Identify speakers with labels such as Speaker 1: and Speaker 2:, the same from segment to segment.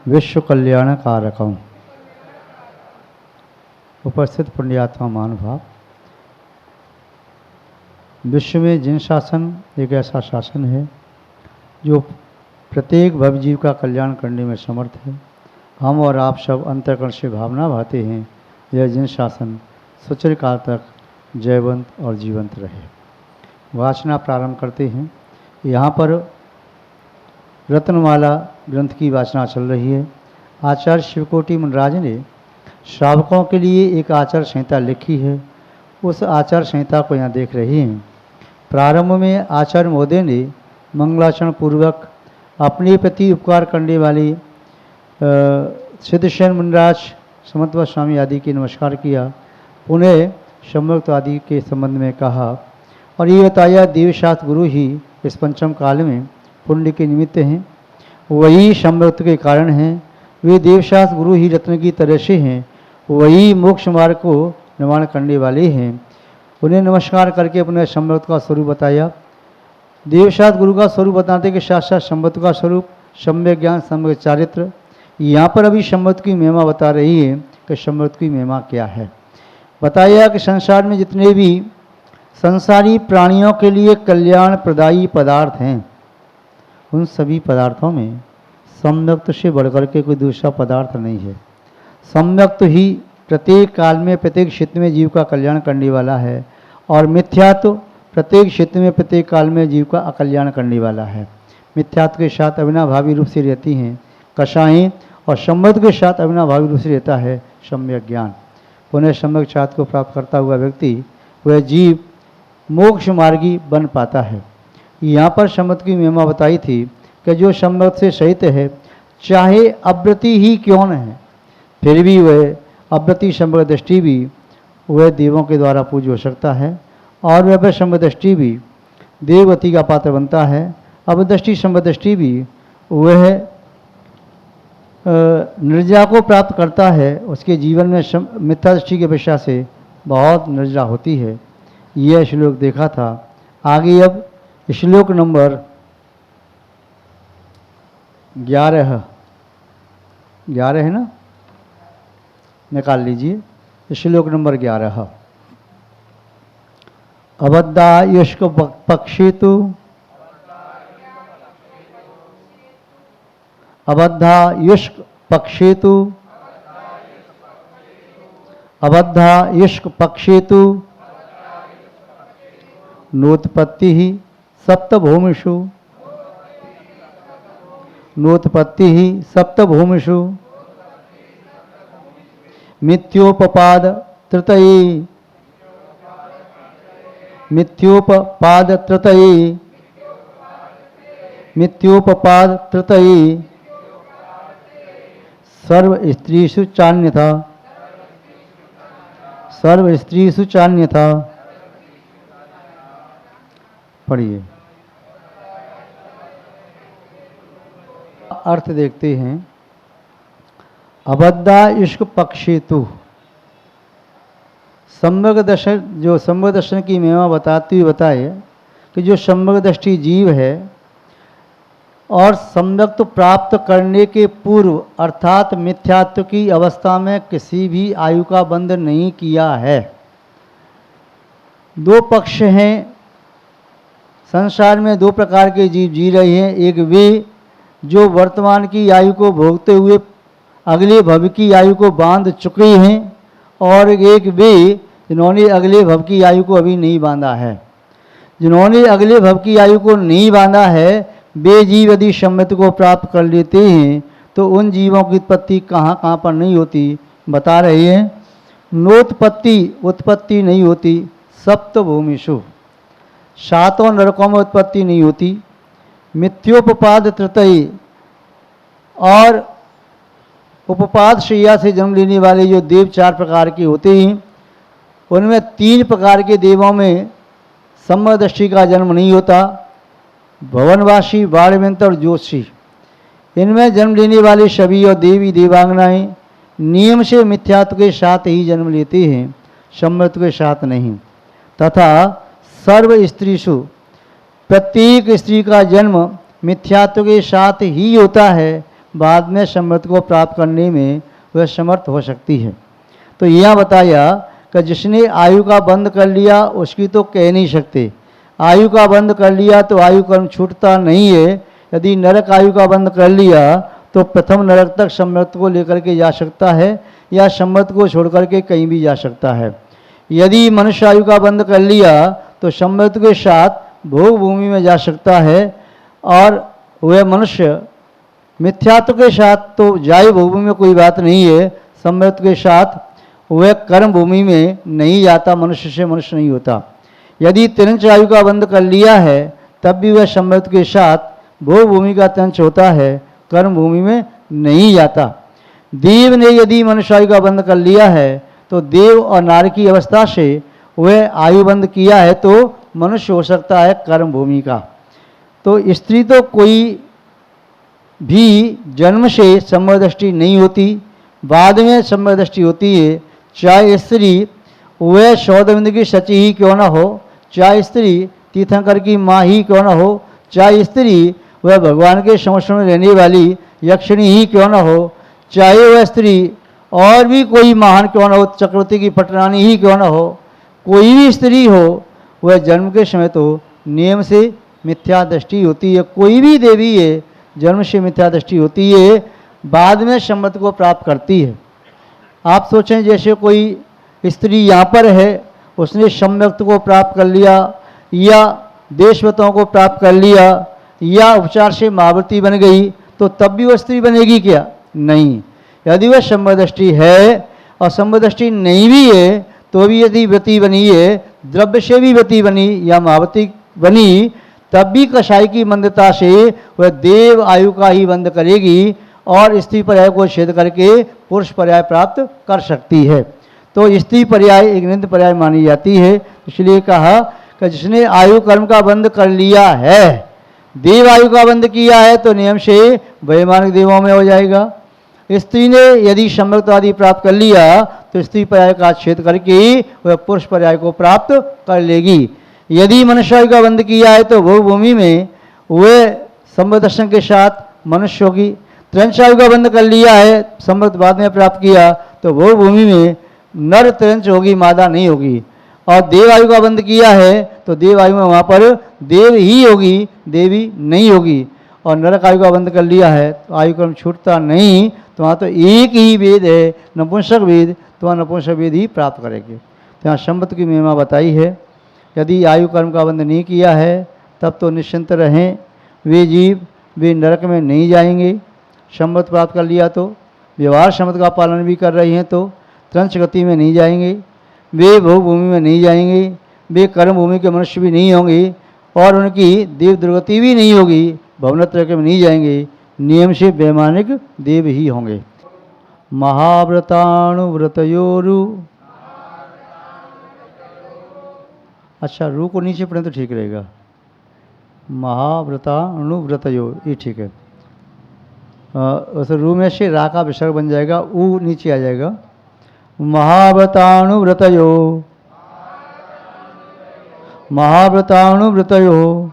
Speaker 1: विश्व कल्याण कारकम। उपस्थित पुण्यात्मा महानुभाव, विश्व में जिन शासन एक ऐसा शासन है जो प्रत्येक भव जीव का कल्याण करने में समर्थ है। हम और आप सब अंतःकरण से भावना भाते हैं यह जिन शासन सुचिर काल तक जयवंत और जीवंत रहे। वाचना प्रारंभ करते हैं। यहाँ पर रत्नमाला ग्रंथ की वाचना चल रही है। आचार्य शिवकोटि मुनिराज ने श्रावकों के लिए एक आचार संहिता लिखी है। उस आचार संहिता को यहाँ देख रहे हैं। प्रारंभ में आचार्य महोदय ने मंगलाचरण पूर्वक अपने प्रति उपकार करने वाले सिद्धसेन मुनिराज, समत्व स्वामी आदि के नमस्कार किया। पुनः संभक्त आदि के संबंध में कहा और ये बताया देवशास्त्र गुरु ही इस पंचम काल में पुण्य के निमित्त हैं, वही संभक्त के कारण हैं। वे देवशास्त्र गुरु ही रत्न की तरह से हैं, वही मोक्ष मार्ग को निर्माण करने वाले हैं। उन्हें नमस्कार करके अपने संभक्त का स्वरूप बताया। देवशास्त्र गुरु का स्वरूप बताने के साथ साथ संभक्त का स्वरूप, सम्यक ज्ञान, सम्यक चारित्र। यहाँ पर अभी संभक्त की महिमा बता रही है कि संभक्त की महिमा क्या है। बताया कि संसार में जितने भी संसारी प्राणियों के लिए कल्याण प्रदायी पदार्थ हैं, उन सभी पदार्थों में सम्यक्त से बढ़कर के कोई दूसरा पदार्थ नहीं है। सम्यक्त ही प्रत्येक काल में प्रत्येक क्षेत्र में जीव का कल्याण करने वाला है और मिथ्यात्व प्रत्येक क्षेत्र में प्रत्येक काल में जीव का अकल्याण करने वाला है। मिथ्यात्व के साथ अविनाभावी रूप से रहती हैं कषाएँ और सम्यक्त के साथ अविनाभावी रूप से रहता है सम्यक ज्ञान। पुनः सम्यक छात्र को प्राप्त करता हुआ व्यक्ति वह जीव मोक्ष मार्गी बन पाता है। यहाँ पर सम्यक्त की महिमा बताई थी कि जो सम्यक्त से सहित है, चाहे अव्रति ही क्यों न है, फिर भी वह अव्रति सम्यक दृष्टि भी वह देवों के द्वारा पूज्य हो सकता है और वह सम्यक दृष्टि भी देवगति का पात्र बनता है। अवदृष्टि सम्यक दृष्टि भी वह निर्जा को प्राप्त करता है। उसके जीवन में मिथ्या दृष्टि की अपेक्षा से बहुत निर्जा होती है। यह श्लोक देखा था। आगे अब श्लोक नंबर 11 है ना, निकाल लीजिए। श्लोक नंबर 11। अबद्धा युष्क पक्षेतु, अबद्धा युष्क पक्षेतु, अबद्धा युष्क पक्षेतु नोत्पत्ति ही सप्तभूमिषु, नोत्पत्ति ही सप्तभूमिषु मिथ्योपपाद तृतये, मिथ्योपपाद तृतये, मिथ्योपपाद तृतये सर्व स्त्रीषु चान्यथा, सर्व स्त्रीषु चान्यथा। पढ़िए। अर्थ देखते हैं। अबद्धा इश्क पक्षेतु, सम्यक दर्शन, जो सम्यक दर्शन की महिमा बताती हुई बताए कि जो सम्यक दृष्टि जीव है और सम्यक्त प्राप्त करने के पूर्व अर्थात मिथ्यात्व की अवस्था में किसी भी आयु का बंधन नहीं किया है। दो पक्ष हैं संसार में, दो प्रकार के जीव जी रहे हैं। एक वे जो वर्तमान की आयु को भोगते हुए अगले भव की आयु को बांध चुके हैं और एक वे जिन्होंने अगले भव की आयु को अभी नहीं बांधा है। जिन्होंने अगले भव की आयु को नहीं बांधा है वे जीव यदि सम्यक्त को प्राप्त कर लेते हैं तो उन जीवों की उत्पत्ति कहाँ कहाँ पर नहीं होती बता रहे हैं। नोत्पत्ति, उत्पत्ति नहीं होती सप्तभूमिषु, सातों नरकों में उत्पत्ति नहीं होती। मिथ्योपपाद तृतये, और उपपाद शैया से जन्म लेने वाले जो देव चार प्रकार के होते हैं उनमें तीन प्रकार के देवों में सम्यदृष्टि का जन्म नहीं होता। भवनवासी, बाणवंत और ज्योतिषी, इनमें जन्म लेने वाले सभी और देवी देवांगनाएं नियम से मिथ्यात्व के साथ ही जन्म लेते हैं, सम्यत्व के साथ नहीं। तथा सर्व स्त्रीषु, प्रत्येक स्त्री का जन्म मिथ्यात्व के साथ ही होता है, बाद में सम्मत को प्राप्त करने में वह समर्थ हो सकती है। तो यह बताया कि जिसने आयु का बंद कर लिया उसकी तो कह नहीं सकते। आयु का बंद कर लिया तो आयु कर्म छूटता नहीं है। यदि नरक आयु का बंद कर लिया तो प्रथम नरक तक सम्मत को लेकर के जा सकता है या सम्मत को छोड़ करके कहीं भी जा सकता है। यदि मनुष्य आयु का बंद कर लिया तो सम्मत के साथ भोग भूमि में जा सकता है और वह मनुष्य मिथ्यात्व के साथ तो जाए भोग भूमि में कोई बात नहीं है, सम्मत के साथ वह कर्म भूमि में नहीं जाता, मनुष्य से मनुष्य नहीं होता। यदि तिरंच आयु का बंद कर लिया है तब भी वह सम्मत के साथ भोग भूमि का तंच होता है, कर्म भूमि में नहीं जाता। देव ने यदि मनुष्य आयु का बंद कर लिया है तो देव और नारी की अवस्था से वह आयु बंद किया है तो मनुष्य हो सकता है कर्म भूमि का। तो स्त्री तो कोई भी जन्म से सम्मत दृष्टि नहीं होती, बाद में सम्मत दृष्टि होती है। चाहे स्त्री वह सौदबिंद की सची ही क्यों ना हो, चाहे स्त्री तीर्थंकर की माँ ही क्यों ना हो, चाहे स्त्री वह भगवान के संरक्षण में रहने वाली यक्षिणी ही क्यों ना हो, चाहे वह स्त्री और भी कोई महान क्यों ना हो, चक्रवर्ती की पटरानी ही क्यों ना हो, कोई भी स्त्री हो, वह जन्म के समय तो नियम से मिथ्या दृष्टि होती है। कोई भी देवी है जन्म से मिथ्या दृष्टि होती है, बाद में सम्मत को प्राप्त करती है। आप सोचें जैसे कोई स्त्री यहाँ पर है, उसने सम्यक्त को प्राप्त कर लिया या देशवतों को प्राप्त कर लिया या उपचार से महाव्रती बन गई तो तब भी वह स्त्री बनेगी क्या? नहीं। यदि वह सम्मदृष्टि है और सम्मदृष्टि नहीं भी है तो भी यदि व्रती बनी है, द्रव्य से भी व्रती बनी या महावती बनी, तब भी कषाय की मंदता से वह देव आयु का ही बंद करेगी और स्त्री पर्याय को छेद करके पुरुष पर्याय प्राप्त कर सकती है। तो स्त्री पर्याय एक नित्य पर्याय मानी जाती है। इसलिए कहा कि जिसने आयु कर्म का बंद कर लिया है, देव आयु का बंद किया है तो नियम से वैमानिक देवों में हो जाएगा। स्त्री ने यदि सम्यक्त आदि प्राप्त कर लिया तो स्त्री पर्याय का छेद करके वह पुरुष पर्याय को प्राप्त कर लेगी। यदि मनुष्य आयु का बंद किया है तो भोग भूमि में वह सम्यक दर्शन के साथ मनुष्य होगी। त्रिंश आयु का बंद कर लिया है, सम्यक्त बाद में प्राप्त किया तो भोग भूमि में नर त्रिंश होगी, मादा नहीं होगी। और देव आयु का बंद किया है तो देव आयु में वहाँ पर देव ही होगी, देवी नहीं होगी। और नरक आयु का बंद कर लिया है तो आयु क्रम छूटता नहीं, तो वहाँ तो एक ही वेद है नपुंसक वेद, तो वहाँ नपुंसक वेद ही प्राप्त करेंगे। तो यहाँ सम्मत की महिमा बताई है। यदि आयु कर्म का बंद नहीं किया है तब तो निश्चिंत रहें, वे जीव वे नरक में नहीं जाएंगे। सम्मत प्राप्त कर लिया तो व्यवहार सम्मत का पालन भी कर रही हैं तो त्रंश गति में नहीं जाएंगे, वे भोग भूमि में नहीं जाएंगे, वे कर्म भूमि के मनुष्य भी नहीं होंगे और उनकी देव दुर्गति भी नहीं होगी, भवनत्रय में नहीं जाएंगे, नियम से वैमानिक देव ही होंगे। महाव्रताणुव्रतयोरु, अच्छा रू को नीचे पढ़ें तो ठीक रहेगा। महाव्रताणुव्रतयो ये ठीक है। वैसे रू में से रा का विसर्ग बन जाएगा, ऊ नीचे आ जाएगा। महाव्रताणुव्रतयो, महाव्रताणुव्रतयो।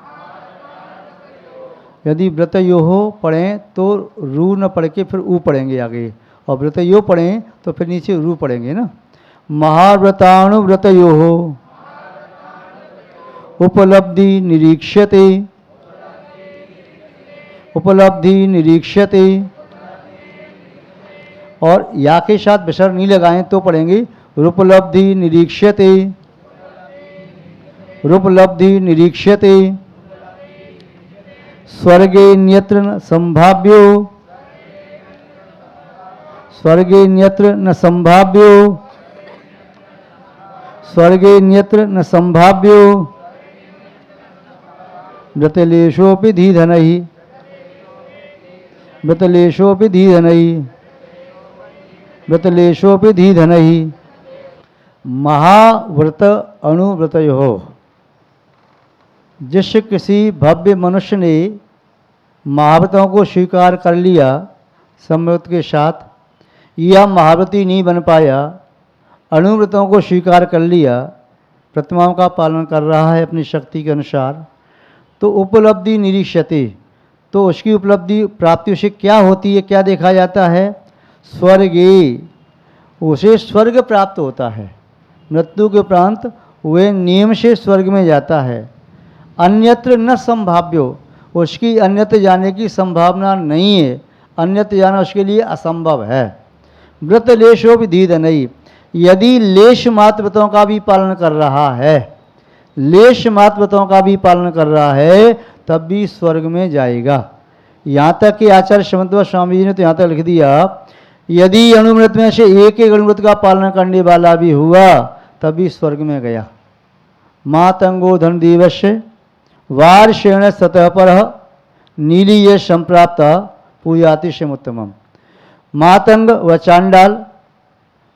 Speaker 1: यदि व्रतयो पढ़ें तो रू न पढ़ के फिर ऊ पढ़ेंगे आगे, और व्रतयो पढ़ें तो फिर नीचे रू पढ़ेंगे ना। महाव्रताणुव्रतयो उपलब्धि निरीक्ष्यते, उपलब्धि निरीक्ष्यते। और या के साथ विसर्ग नहीं लगाएं तो पढ़ेंगे रूपलब्धि निरीक्ष्यते, रूपलब्धि निरीक्ष्यते। स्वर्गे न्यत्र न संभाव्यो, स्वर्गे न्यत्र न संभाव्यो, स्वर्गे न्यत्र न संभाव्यो। व्रतलेशोपि धीधनहि, व्रतलेशोपि धीधनहि, व्रतलेशोपि धीधनहि। महाव्रत अणुव्रतयो, जिस किसी भव्य मनुष्य ने महाव्रतों को स्वीकार कर लिया सम्मत के साथ, या महाव्रती नहीं बन पाया, अणुव्रतों को स्वीकार कर लिया, प्रतिमाओं का पालन कर रहा है अपनी शक्ति के अनुसार, तो उपलब्धि निरीक्षते, तो उसकी उपलब्धि प्राप्ति उसे क्या होती है, क्या देखा जाता है? स्वर्गे, उसे स्वर्ग प्राप्त होता है। मृत्यु के उपरांत वह नियम से स्वर्ग में जाता है। अन्यत्र न संभाव्यो, उसकी अन्यत्र जाने की संभावना नहीं है, अन्यत्र जाना उसके लिए असंभव है। व्रत लेशो विधीद नहीं, यदि लेश मात्र व्रतों का भी पालन कर रहा है, लेश मात्र व्रतों का भी पालन कर रहा है, तब भी स्वर्ग में जाएगा। यहाँ तक कि आचार्य समन्वय स्वामी जी ने तो यहाँ तक लिख दिया, यदि अणुव्रत में से एक एक अणुव्रत का पालन करने वाला भी हुआ तभी स्वर्ग में गया। मातंगो धन दिवस्य वार्षेण सतः पर नीली ये संप्राप्त पूयाति से उत्तमम। मातंग व चांडाल,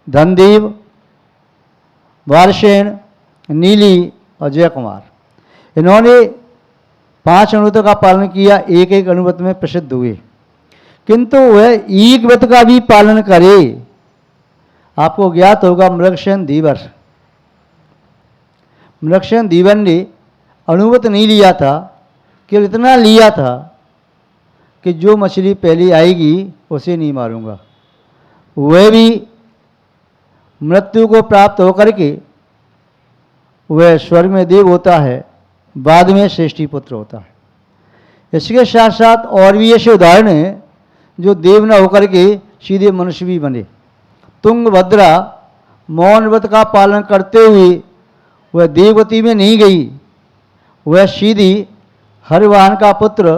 Speaker 1: धनदेव, वार्षेण, नीली और जय कुमार, इन्होंने 5 अणुव्रतों का पालन किया, एक एक अणुव्रत में प्रसिद्ध हुए, किंतु वह एक व्रत का भी पालन करे। आपको ज्ञात होगा मृगसेन धीवर, मृगसेन धीवर ने अणुव्रत नहीं लिया था, केवल इतना लिया था कि जो मछली पहले आएगी उसे नहीं मारूंगा। वह भी मृत्यु को प्राप्त होकर के वह स्वर्ग में देव होता है, बाद में श्रेष्ठी पुत्र होता है। इसके साथ साथ और भी ऐसे उदाहरण हैं जो देव न होकर के सीधे मनुष्य भी बने। तुंगभद्रा मौन व्रत का पालन करते हुए वह देवगति में नहीं गई, वह सीधी हरिवाहन का पुत्र,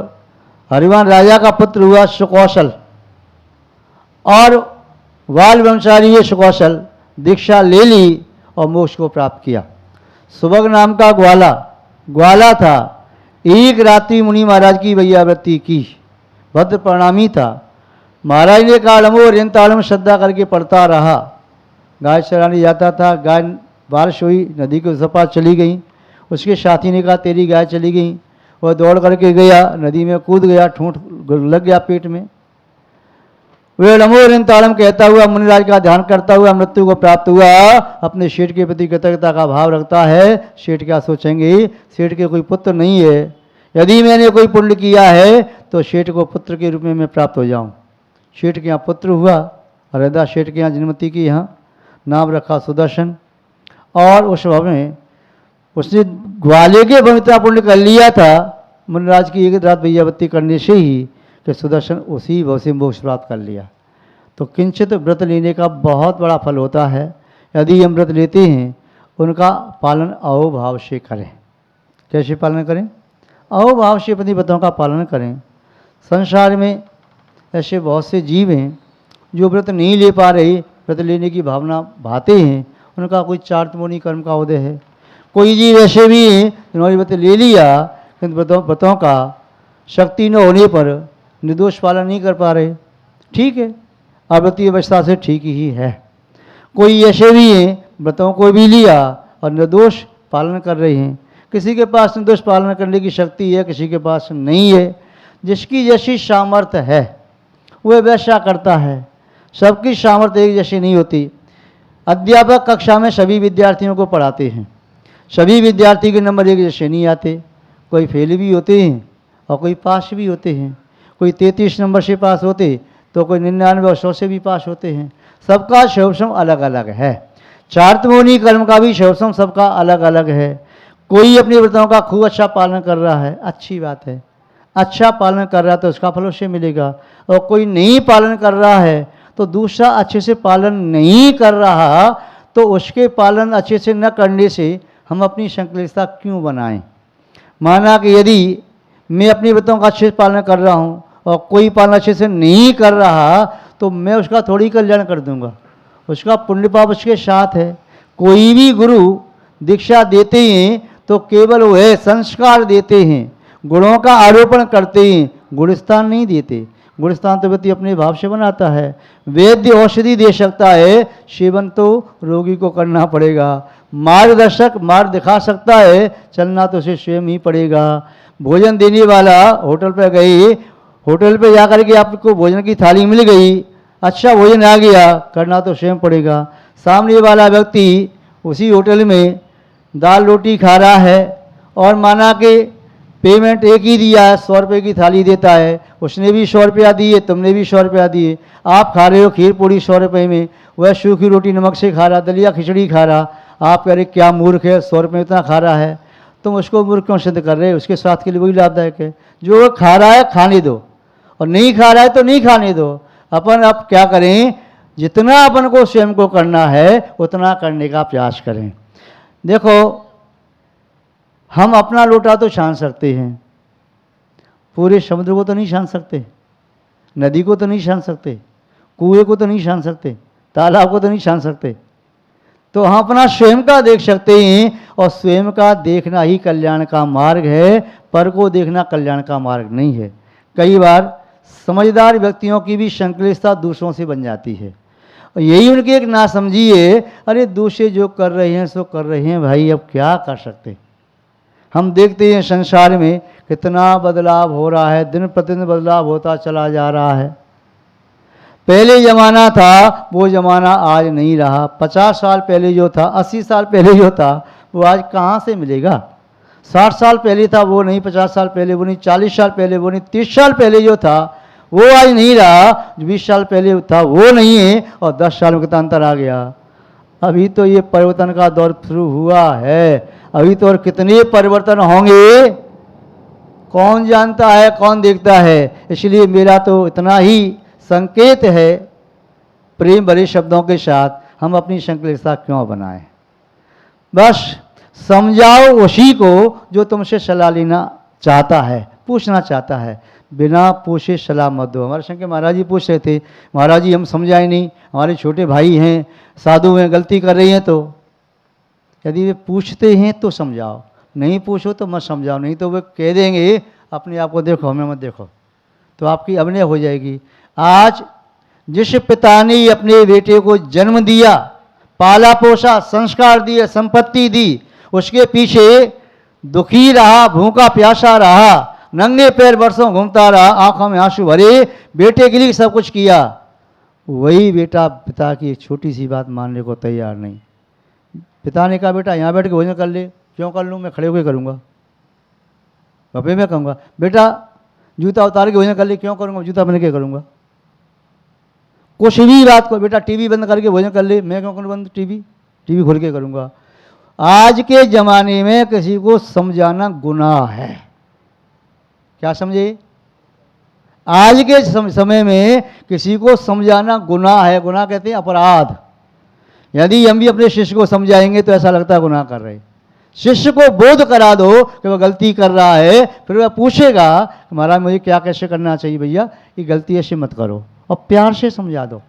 Speaker 1: हरिवाहन राजा का पुत्र हुआ सुकौशल, और वाल वंशारी ये सुकौशल दीक्षा ले ली और मोक्ष को प्राप्त किया। सुभग नाम का ग्वाला था, एक रात्रि मुनि महाराज की वैयावृत्ति की, भद्र प्रणामी था। महाराज ने कहा अमो रेंताड़म श्रद्धा करके पढ़ता रहा। गाय चराने जाता था, गाय बारिश हुई, नदी के उस पार चली गई। उसके साथी ने कहा तेरी गाय चली गई। वह दौड़ करके गया, नदी में कूद गया, ठूंठ लग गया पेट में। वह नमो रेंताड़म कहता हुआ मुनिराज का ध्यान करता हुआ मृत्यु को प्राप्त हुआ। अपने शेठ के प्रति कृतज्ञता का भाव रखता है। शेठ क्या सोचेंगे, शेठ के कोई पुत्र नहीं है, यदि मैंने कोई पुण्य किया है तो शेठ को पुत्र के रूप में मैं प्राप्त हो जाऊं। शेठ के यहाँ पुत्र हुआ, हरिदा शेठ के यहाँ जन्मती की यहाँ नाम रखा सुदर्शन। और उस भाव में उसने ग्वाले के भविता पुण्य कर लिया था मुनिराज की एक रात वैयावृत्ति करने से ही, कि सुदर्शन उसी भाव से मोक्ष प्राप्त कर लिया। तो किंचित व्रत लेने का बहुत बड़ा फल होता है। यदि हम व्रत लेते हैं उनका पालन अहोभाव से करें। कैसे पालन करें? अहोभाव से अपनी व्रतों का पालन करें। संसार में ऐसे बहुत से जीव हैं जो व्रत नहीं ले पा रहे, व्रत लेने की भावना भाते हैं, उनका कोई चार्तमोनी कर्म का उदय है। कोई जीव ऐसे भी हैं जिन्होंने व्रत ले लिया किंतु व्रतों का शक्ति न होने पर निर्दोष पालन नहीं कर पा रहे। ठीक है, अव्रतीय अवस्था से ठीक ही है। कोई ऐसे भी हैं व्रतों को भी लिया और निर्दोष पालन कर रहे हैं। किसी के पास निर्दोष पालन करने की शक्ति है, किसी के पास नहीं है। जिसकी जैसी सामर्थ्य है वह वैसा करता है। सबकी सामर्थ्य एक जैसी नहीं होती। अध्यापक कक्षा में सभी विद्यार्थियों को पढ़ाते हैं, सभी विद्यार्थी के नंबर एक जैसे नहीं आते। कोई फेल भी होते हैं और कोई पास भी होते हैं। कोई 33 नंबर से पास होते तो कोई 99 और 100 से भी पास होते हैं। सबका शैवसम अलग अलग है। चार्तमोनी कर्म का भी शैवसम सबका अलग अलग है। कोई अपने व्रतों का खूब अच्छा पालन कर रहा है, अच्छी बात है, अच्छा पालन कर रहा है तो उसका फल उसे मिलेगा। और कोई नहीं पालन कर रहा है तो दूसरा अच्छे से पालन नहीं कर रहा, तो उसके पालन अच्छे से न करने से हम अपनी संकलितता क्यों बनाएं? माना कि यदि मैं अपनी व्रतों का अच्छे से पालन कर रहा हूँ और कोई पालन अच्छे से नहीं कर रहा, तो मैं उसका थोड़ी कल्याण कर दूंगा, उसका पुण्य पाप उसके साथ है। कोई भी गुरु दीक्षा देते हैं तो केवल वह संस्कार देते हैं, गुणों का आरोपण करते हैं, गुणस्थान नहीं देते। गुणस्थान तो व्यक्ति अपने भाव से बनाता है। वैद्य औषधि दे सकता है, सेवन तो रोगी को करना पड़ेगा। मार्गदर्शक मार्ग दिखा सकता है, चलना तो उसे स्वयं ही पड़ेगा। भोजन देने वाला होटल पर गए, होटल पे जाकर के आपको भोजन की थाली मिल गई, अच्छा भोजन आ गया, करना तो स्वयं पड़ेगा। सामने वाला व्यक्ति उसी होटल में दाल रोटी खा रहा है और माना कि पेमेंट एक ही दिया है, 100 रुपये की थाली देता है, उसने भी 100 रुपया दिए, तुमने भी 100 रुपया दिए। आप खा रहे हो खीर पूड़ी 100 रुपये में, वह सूखी रोटी नमक से खा रहा, दलिया खिचड़ी खा रहा। आप कह रहे क्या मूर्ख है, 100 रुपये में इतना खा रहा है। तुम उसको मूर्ख क्यों सिद्ध कर रहे हो? उसके स्वास्थ्य के लिए वही लाभदायक है। जो वो खा रहा है खाने दो, और नहीं खा रहा है तो नहीं खाने दो। अपन अब क्या करें, जितना अपन को स्वयं को करना है उतना करने का प्रयास करें। देखो, हम अपना लोटा तो छान सकते हैं, पूरे समुद्र को तो नहीं छान सकते, नदी को तो नहीं छान सकते, कुएं को तो नहीं छान सकते, तालाब को तो नहीं छान सकते। तो हम अपना स्वयं का देख सकते हैं, और स्वयं का देखना ही कल्याण का मार्ग है, पर को देखना कल्याण का मार्ग नहीं है। कई बार समझदार व्यक्तियों की भी संकलितता दूसरों से बन जाती है, और यही उनकी एक नासमझी है। अरे दूसरे जो कर रहे हैं सो कर रहे हैं भाई, अब क्या कर सकते। हम देखते हैं संसार में कितना बदलाव हो रहा है, दिन प्रतिदिन बदलाव होता चला जा रहा है। पहले ज़माना था वो ज़माना आज नहीं रहा। 50 साल पहले जो था, 80 साल पहले जो था, वो आज कहाँ से मिलेगा। 60 साल पहले था वो नहीं, 50 साल पहले वो नहीं, 40 साल पहले वो नहीं, 30 साल पहले जो था वो आज नहीं रहा, 20 साल पहले था वो नहीं है, और 10 साल में कितना अंतर आ गया। अभी तो ये परिवर्तन का दौर शुरू हुआ है, अभी तो और कितने परिवर्तन होंगे कौन जानता है, कौन देखता है। इसलिए मेरा तो इतना ही संकेत है, प्रेम भरे शब्दों के साथ हम अपनी संकलितता क्यों बनाएं। बस समझाओ उसी को जो तुमसे सलाह लेना चाहता है, पूछना चाहता है। बिना पूछे सलाह मत दो। हमारे शंकर महाराज जी पूछ रहे थे, महाराज जी हम समझाए नहीं, हमारे छोटे भाई हैं, साधु हैं, गलती कर रही हैं। तो यदि वे पूछते हैं तो समझाओ, नहीं पूछो तो मत समझाओ। नहीं तो वे कह देंगे अपने आप को देखो, हमें मत देखो, तो आपकी अभिनय हो जाएगी। आज जिस पिता ने अपने बेटे को जन्म दिया, पाला पोसा, संस्कार दिए, संपत्ति दी, उसके पीछे दुखी रहा, भूखा प्यासा रहा, नंगे पैर वर्षों घूमता रहा, आंखों में आंसू भरे, बेटे के लिए सब कुछ किया, वही बेटा पिता की एक छोटी सी बात मानने को तैयार नहीं। पिता ने कहा बेटा यहाँ बैठ के भोजन कर ले, क्यों कर लूँ, मैं खड़े होकर करूँगा, गपे में कहूँगा। बेटा जूता उतार के भोजन कर ले, क्यों करूँगा, जूता पहन के करूँगा। कुछ भी बात को, बेटा टीवी बंद करके भोजन कर ले, मैं क्यों करूँ बंद, टीवी खोल के करूँगा। आज के ज़माने में किसी को समझाना गुनाह है। क्या समझे? आज के समय में किसी को समझाना गुनाह है। गुनाह कहते हैं अपराध। यदि हम भी अपने शिष्य को समझाएंगे तो ऐसा लगता है गुनाह कर रहे। शिष्य को बोध करा दो कि वह गलती कर रहा है, फिर वह पूछेगा महाराज मुझे क्या कैसे करना चाहिए, भैया ये गलती ऐसे मत करो, और प्यार से समझा दो।